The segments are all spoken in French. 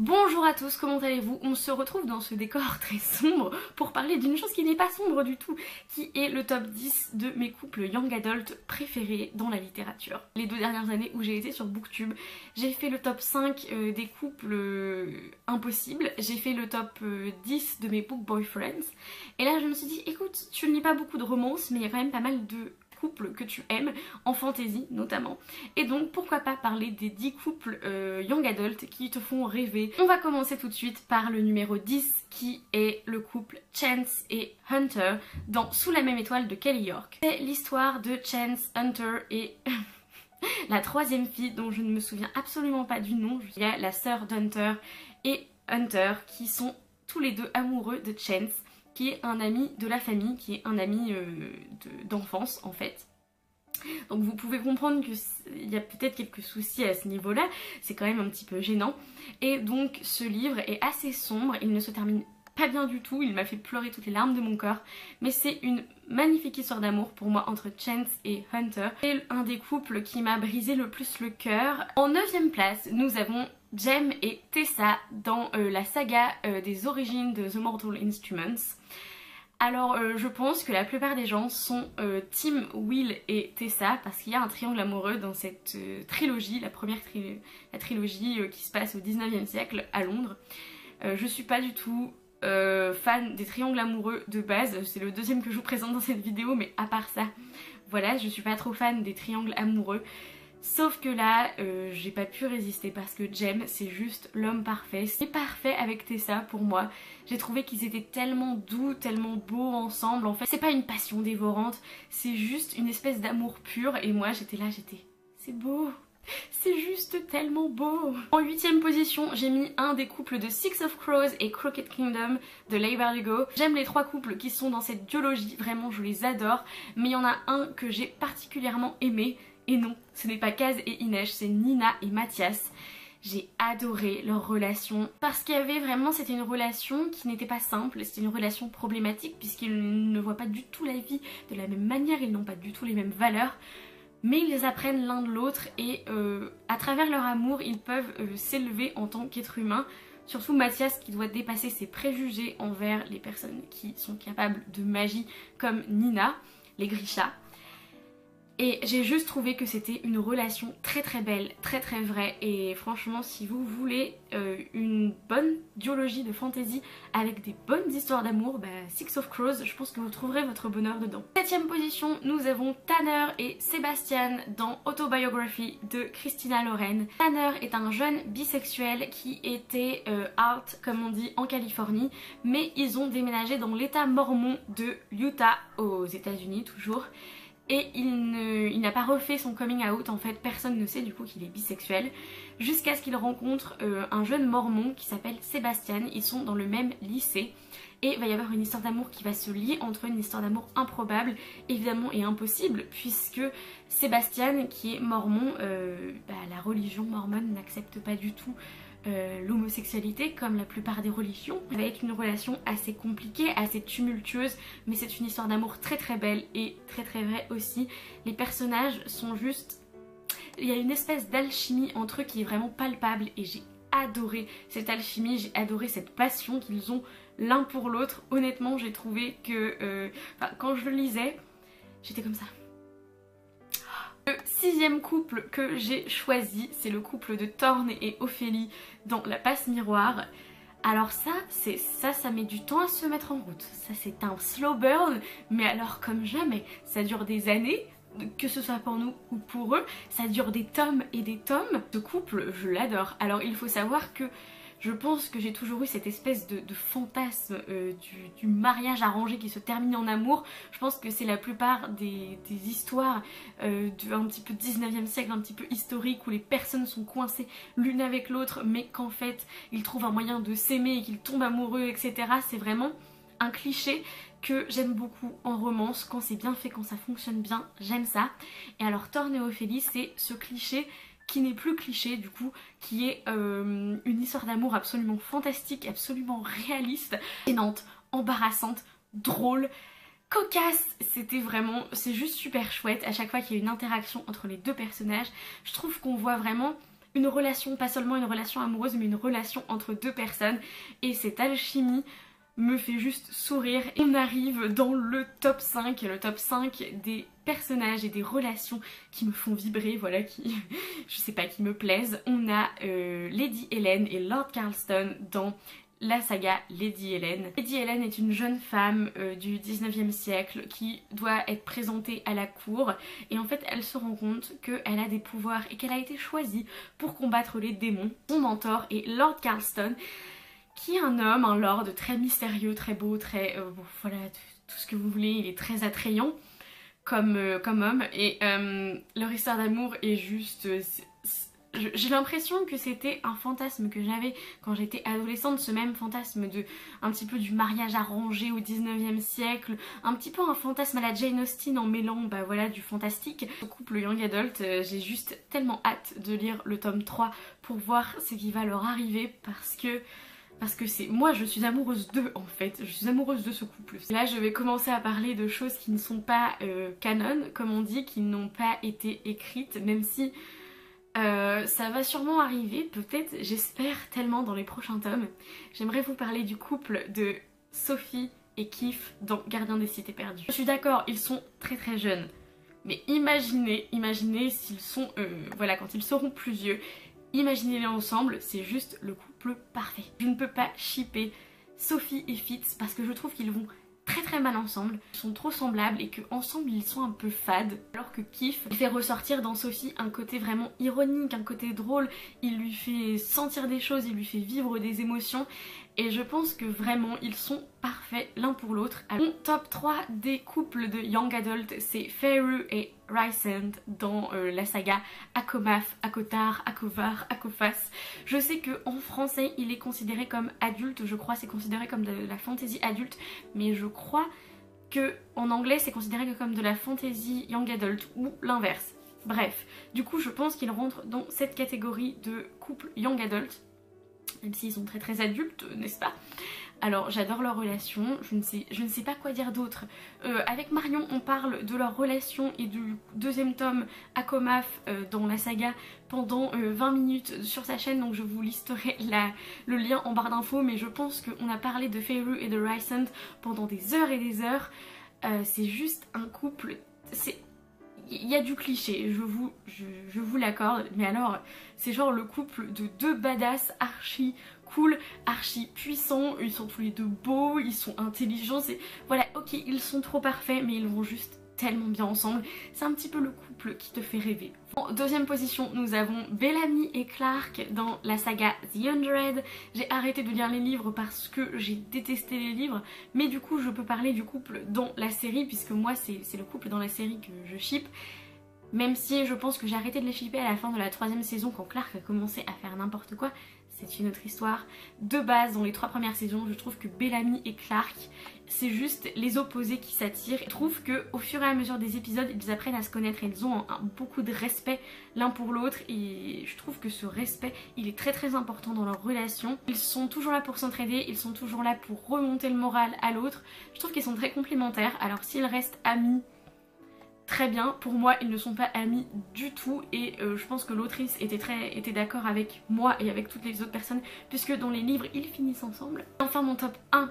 Bonjour à tous, comment allez-vous? On se retrouve dans ce décor très sombre pour parler d'une chose qui n'est pas sombre du tout, qui est le top 10 de mes couples young adult préférés dans la littérature. Les 2 dernières années où j'ai été sur Booktube, j'ai fait le top 5 des couples impossibles, j'ai fait le top 10 de mes book boyfriends, et là je me suis dit écoute, tu ne lis pas beaucoup de romances mais il y a quand même pas mal de couples que tu aimes, en fantasy notamment, et donc pourquoi pas parler des 10 couples young adult qui te font rêver. On va commencer tout de suite par le numéro 10 qui est le couple Chance et Hunter dans Sous la même étoile de Kelly York. C'est l'histoire de Chance, Hunter et la troisième fille dont je ne me souviens absolument pas du nom. Il y a la sœur d'Hunter et Hunter qui sont tous les deux amoureux de Chance, qui est un ami de la famille, qui est un ami d'enfance en fait. Donc vous pouvez comprendre qu'il y a peut-être quelques soucis à ce niveau-là, c'est quand même un petit peu gênant. Et donc ce livre est assez sombre, il ne se termine pas bien du tout, il m'a fait pleurer toutes les larmes de mon corps, mais c'est une magnifique histoire d'amour pour moi entre Chance et Hunter. C'est un des couples qui m'a brisé le plus le cœur. En 9ème place, nous avons Jem et Tessa dans la saga des origines de The Mortal Instruments. Alors je pense que la plupart des gens sont team Will et Tessa parce qu'il y a un triangle amoureux dans cette trilogie, la trilogie qui se passe au 19e siècle à Londres. Je suis pas du tout fan des triangles amoureux de base, c'est le deuxième que je vous présente dans cette vidéo, mais à part ça, voilà, je suis pas trop fan des triangles amoureux. Sauf que là, j'ai pas pu résister parce que Jem, c'est juste l'homme parfait. C'est parfait avec Tessa pour moi. J'ai trouvé qu'ils étaient tellement doux, tellement beaux ensemble. En fait, c'est pas une passion dévorante, c'est juste une espèce d'amour pur. Et moi, j'étais là, c'est beau. C'est juste tellement beau. En 8ème position, j'ai mis un des couples de Six of Crows et Crooked Kingdom de Leigh Bardugo. J'aime les 3 couples qui sont dans cette duologie, vraiment je les adore. Mais il y en a un que j'ai particulièrement aimé. Et non, ce n'est pas Kaz et Inej, c'est Nina et Mathias. J'ai adoré leur relation parce qu'il y avait vraiment, c'était une relation qui n'était pas simple, c'était une relation problématique puisqu'ils ne voient pas du tout la vie de la même manière, ils n'ont pas du tout les mêmes valeurs. Mais ils apprennent l'un de l'autre et à travers leur amour, ils peuvent s'élever en tant qu'être humain. Surtout Mathias qui doit dépasser ses préjugés envers les personnes qui sont capables de magie comme Nina, les Grisha. Et j'ai juste trouvé que c'était une relation très très belle, très très vraie. Et franchement, si vous voulez une bonne duologie de fantasy avec des bonnes histoires d'amour, bah, Six of Crows, je pense que vous trouverez votre bonheur dedans. 7ème position, nous avons Tanner et Sebastian dans Autobiography de Christina Loren. Tanner est un jeune bisexuel qui était out, comme on dit, en Californie, mais ils ont déménagé dans l'état mormon de Utah, aux États-Unis toujours. Et il n'a pas refait son coming out, en fait personne ne sait du coup qu'il est bisexuel, jusqu'à ce qu'il rencontre un jeune mormon qui s'appelle Sébastien. Ils sont dans le même lycée et il va y avoir une histoire d'amour qui va se lier entre eux, une histoire d'amour improbable évidemment et impossible puisque Sébastien qui est mormon, la religion mormone n'accepte pas du tout l'homosexualité comme la plupart des religions. Ça va être une relation assez compliquée, assez tumultueuse, mais c'est une histoire d'amour très très belle et très très vraie aussi. Les personnages sont juste... Il y a une espèce d'alchimie entre eux qui est vraiment palpable et j'ai adoré cette alchimie, j'ai adoré cette passion qu'ils ont l'un pour l'autre. Honnêtement j'ai trouvé que quand je le lisais, j'étais comme ça. Le 6ème couple que j'ai choisi, c'est le couple de Thorne et Ophélie dans La Passe Miroir. Alors ça met du temps à se mettre en route. Ça c'est un slow burn, mais alors comme jamais. Ça dure des années, que ce soit pour nous ou pour eux. Ça dure des tomes et des tomes. Ce couple, je l'adore. Alors il faut savoir que je pense que j'ai toujours eu cette espèce de fantasme du mariage arrangé qui se termine en amour. Je pense que c'est la plupart des histoires un petit peu 19e siècle, un petit peu historique, où les personnes sont coincées l'une avec l'autre, mais qu'en fait ils trouvent un moyen de s'aimer et qu'ils tombent amoureux, etc. C'est vraiment un cliché que j'aime beaucoup en romance, quand c'est bien fait, quand ça fonctionne bien, j'aime ça. Et alors Thorne et Ophélie, c'est ce cliché qui n'est plus cliché du coup, qui est une histoire d'amour absolument fantastique, absolument réaliste, gênante, embarrassante, drôle, cocasse. C'était vraiment, c'est juste super chouette à chaque fois qu'il y a une interaction entre les deux personnages. Je trouve qu'on voit vraiment une relation, pas seulement une relation amoureuse, mais une relation entre deux personnes. Et cette alchimie me fait juste sourire. Et on arrive dans le top 5 des personnages et des relations qui me font vibrer, voilà, qui, je sais pas, qui me plaisent. On a Lady Helen et Lord Carlston dans la saga Lady Helen. Lady Helen est une jeune femme du 19e siècle qui doit être présentée à la cour et en fait elle se rend compte qu'elle a des pouvoirs et qu'elle a été choisie pour combattre les démons. Son mentor est Lord Carlston qui est un homme, un lord très mystérieux, très beau, très... bon, voilà, tout ce que vous voulez, il est très attrayant comme homme et leur histoire d'amour est juste... j'ai l'impression que c'était un fantasme que j'avais quand j'étais adolescente, ce même fantasme de un petit peu du mariage arrangé au 19e siècle, un petit peu un fantasme à la Jane Austen en mêlant bah voilà du fantastique. Ce couple young adult, j'ai juste tellement hâte de lire le tome 3 pour voir ce qui va leur arriver parce que c'est... Moi je suis amoureuse d'eux en fait, je suis amoureuse de ce couple. Là je vais commencer à parler de choses qui ne sont pas canon, comme on dit, qui n'ont pas été écrites, même si ça va sûrement arriver, peut-être, j'espère tellement dans les prochains tomes. J'aimerais vous parler du couple de Sophie et Keith dans Gardien des Cités Perdues. Je suis d'accord, ils sont très très jeunes, mais imaginez s'ils sont, voilà, quand ils seront plus vieux, imaginez-les ensemble, c'est juste le couple parfait. Je ne peux pas shipper Sophie et Fitz parce que je trouve qu'ils vont très mal ensemble, ils sont trop semblables et qu'ensemble ils sont un peu fades, alors que Keith fait ressortir dans Sophie un côté vraiment ironique, un côté drôle, il lui fait sentir des choses, il lui fait vivre des émotions et je pense que vraiment ils sont parfaits l'un pour l'autre. Mon top 3 des couples de young adult, c'est Feyre et Rhysand dans la saga Akomath, Akotar, Akovar, Akofas. Je sais qu'en français il est considéré comme adulte, je crois c'est considéré comme de la fantasy adulte, mais je crois que en anglais c'est considéré comme de la fantasy young adult ou l'inverse. Bref, du coup je pense qu'ils rentrent dans cette catégorie de couple young adult, même s'ils sont très adultes, n'est-ce pas? Alors j'adore leur relation, je ne sais pas quoi dire d'autre. Avec Marion on parle de leur relation et du deuxième tome Akomath dans la saga pendant 20 minutes sur sa chaîne, donc je vous listerai le lien en barre d'infos, mais je pense qu'on a parlé de Feyre et de Rhysand pendant des heures et des heures. C'est juste un couple, il y a du cliché, je vous l'accorde, mais alors c'est genre le couple de deux badass archi cool, archi puissants, ils sont tous les deux beaux, ils sont intelligents, voilà, ok, ils sont trop parfaits, mais ils vont juste tellement bien ensemble. C'est un petit peu le couple qui te fait rêver. En deuxième position, nous avons Bellamy et Clark dans la saga The Hundred. J'ai arrêté de lire les livres parce que j'ai détesté les livres, mais du coup je peux parler du couple dans la série, puisque moi c'est le couple dans la série que je ship. Même si je pense que j'ai arrêté de les shipper à la fin de la 3e saison quand Clark a commencé à faire n'importe quoi. C'est une autre histoire. De base, dans les 3 premières saisons, je trouve que Bellamy et Clark, c'est juste les opposés qui s'attirent. Je trouve qu'au fur et à mesure des épisodes, ils apprennent à se connaître et ils ont beaucoup de respect l'un pour l'autre. Et je trouve que ce respect, il est très important dans leur relation. Ils sont toujours là pour s'entraider, ils sont toujours là pour remonter le moral à l'autre. Je trouve qu'ils sont très complémentaires. Alors s'ils restent amis, très bien, pour moi ils ne sont pas amis du tout et je pense que l'autrice était d'accord avec moi et avec toutes les autres personnes puisque dans les livres ils finissent ensemble. Enfin mon top 1,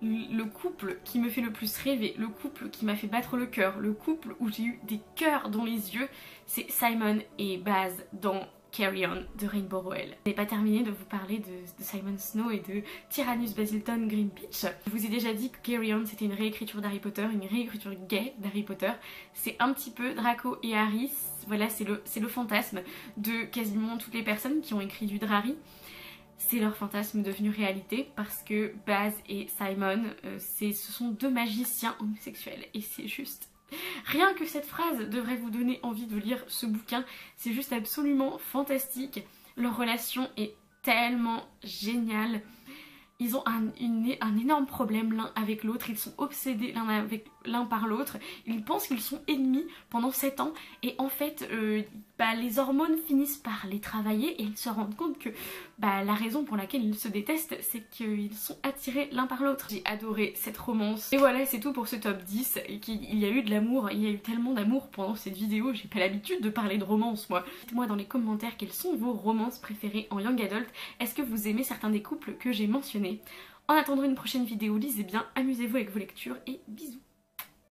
le couple qui me fait le plus rêver, le couple qui m'a fait battre le cœur, le couple où j'ai eu des cœurs dans les yeux, c'est Simon et Baz dans Carry On de Rainbow Rowell. Je n'ai pas terminé de vous parler de Simon Snow et de Tyrannus Basildon Greenpeach. Je vous ai déjà dit que Carry On c'était une réécriture d'Harry Potter, une réécriture gay d'Harry Potter. C'est un petit peu Draco et Harry, voilà c'est le fantasme de quasiment toutes les personnes qui ont écrit du Drarry. C'est leur fantasme devenu réalité parce que Baz et Simon, ce sont deux magiciens homosexuels et c'est juste... Rien que cette phrase devrait vous donner envie de lire ce bouquin, c'est juste absolument fantastique. Leur relation est tellement géniale. Ils ont un énorme problème l'un avec l'autre, ils sont obsédés l'un avec l'un par l'autre, ils pensent qu'ils sont ennemis pendant 7 ans et en fait les hormones finissent par les travailler et ils se rendent compte que la raison pour laquelle ils se détestent, c'est qu'ils sont attirés l'un par l'autre. J'ai adoré cette romance. Et voilà, c'est tout pour ce top 10. Il y a eu de l'amour, il y a eu tellement d'amour pendant cette vidéo, j'ai pas l'habitude de parler de romance moi. Dites-moi dans les commentaires quelles sont vos romances préférées en young adult. Est-ce que vous aimez certains des couples que j'ai mentionnés? En attendant une prochaine vidéo, lisez bien, amusez-vous avec vos lectures et bisous.